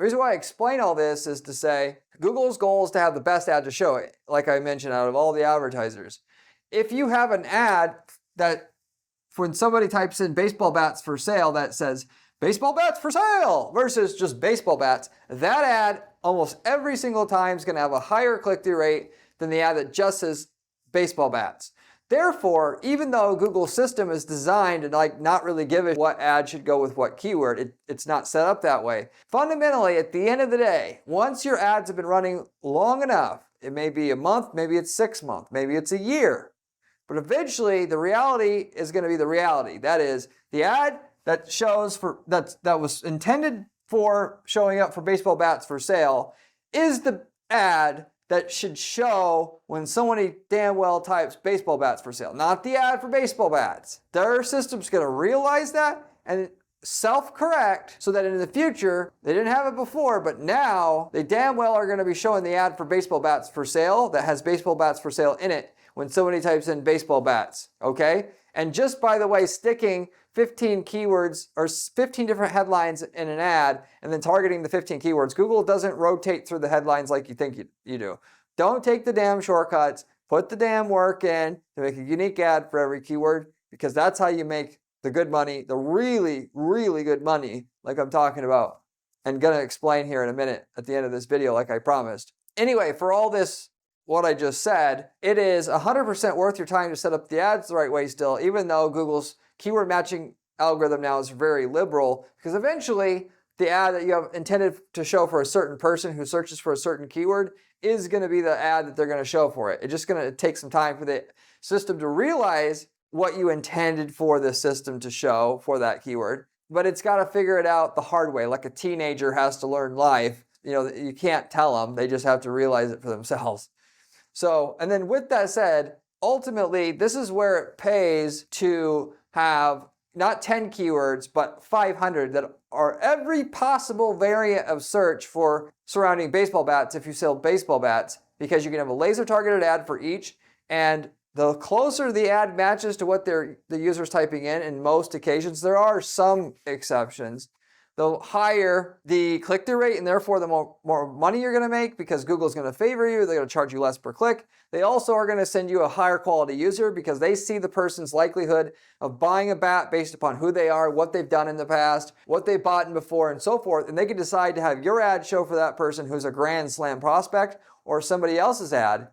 The reason why I explain all this is to say Google's goal is to have the best ad to show it, like I mentioned, out of all the advertisers. If you have an ad that when somebody types in baseball bats for sale that says baseball bats for sale versus just baseball bats, that ad almost every single time is going to have a higher click-through rate than the ad that just says baseball bats. Therefore, even though Google's system is designed to not really give it what ad should go with what keyword, it's not set up that way. Fundamentally, at the end of the day, once your ads have been running long enough, it may be a month, maybe it's 6 months, maybe it's a year, but eventually the reality is going to be the reality. That is, the ad that shows that was intended for showing up for baseball bats for sale is the ad that should show when somebody damn well types baseball bats for sale, not the ad for baseball bats. Their system's going to realize that and self-correct so that in the future, they didn't have it before, but now they damn well are going to be showing the ad for baseball bats for sale that has baseball bats for sale in it when somebody types in baseball bats, okay? And just by the way, sticking 15 keywords or 15 different headlines in an ad and then targeting the 15 keywords, Google doesn't rotate through the headlines like you think you do. Don't take the damn shortcuts. Put the damn work in to make a unique ad for every keyword, because that's how you make the good money, the really, really good money like I'm talking about and going to explain here in a minute at the end of this video like I promised. Anyway, for all this, what I just said, it is 100% worth your time to set up the ads the right way still, even though Google's keyword matching algorithm now is very liberal, because eventually the ad that you have intended to show for a certain person who searches for a certain keyword is going to be the ad that they're going to show for it. It's just going to take some time for the system to realize what you intended for the system to show for that keyword, but it's got to figure it out the hard way, like a teenager has to learn life. You know, you can't tell them, they just have to realize it for themselves. So, and then with that said, ultimately, this is where it pays to have not 10 keywords, but 500 that are every possible variant of search for surrounding baseball bats if you sell baseball bats, because you can have a laser targeted ad for each, and the closer the ad matches to what the user's typing in most occasions, there are some exceptions, the higher the click-through rate, and therefore the more money you're going to make, because Google's going to favor you. They're going to charge you less per click. They also are going to send you a higher quality user because they see the person's likelihood of buying a bat based upon who they are, what they've done in the past, what they've bought in before, and so forth. And they can decide to have your ad show for that person who's a grand slam prospect or somebody else's ad.